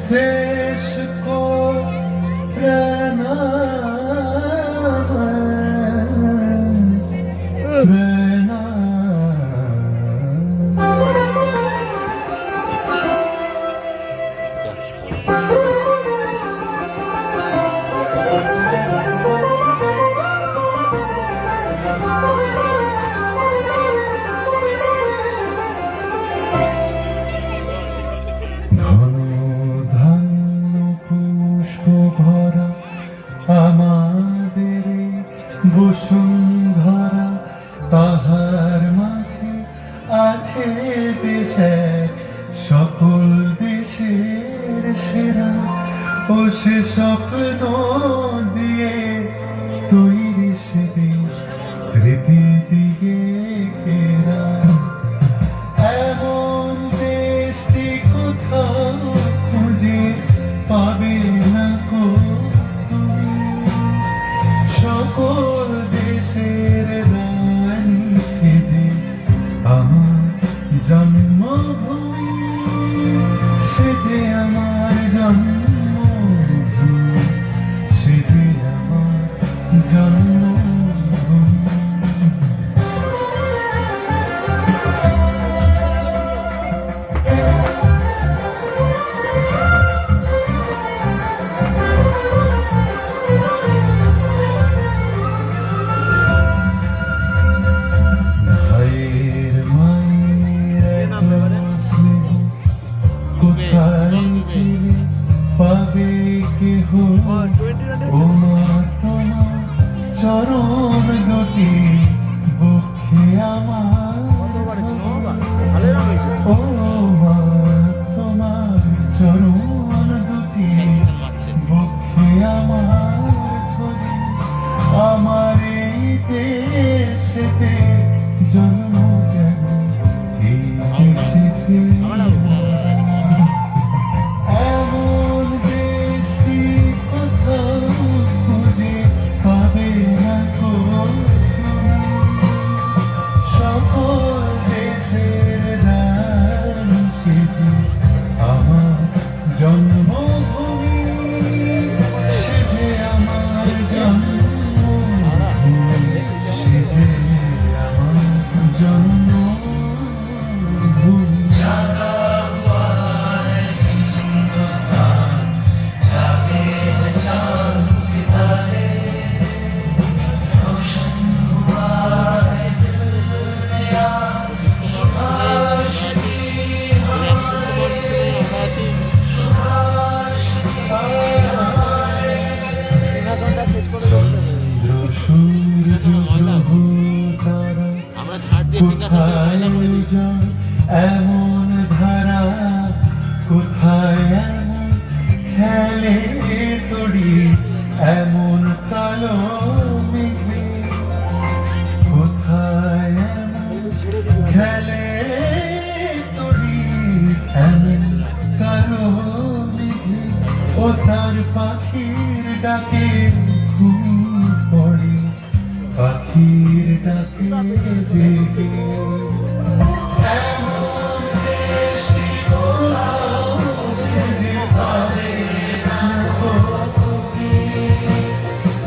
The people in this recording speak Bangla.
देश को प्रणाम ভরা আমাদের বসুন্ধরা তাহার মাঝে আছে দেশ সকল দেশের সেরা ও সে স্বপ্ন দিয়ে তৈরি সে দেশ স্মৃতি দিয়ে ঘেরা এমন দেশটি কোথাও খুঁজে পাবে না কো তুমি সকল দেশের রানী সেজে আমার জন্মভূমি সেজে আমার জন্মভূমি সেজে আমার জন্মভূমি পাবে কেহ ও মা তোমার চরণ দুটি বুকে আমার ও মা তোমার চরণ দুটি বুকে আমার ধরে আমার এই দেশেতে জন্ম যেন এই দেশেতে জন্মভূমি সেজে আমার জন্মভূমি সেজে আমার জন্মভূমি কোথায় যায় এমন ধারা কোথায় এমন খেলে তড়ি এমন কালো মেঘে কোথায় এমন খেলে তড়ি এমন কালো মেঘে ও তার পাখির ডাকে ঘুম পড়ে পাখির ডাকে জেগে এমন দেশটি কোথাও খুঁজে পাবে না কো তুমি দেশ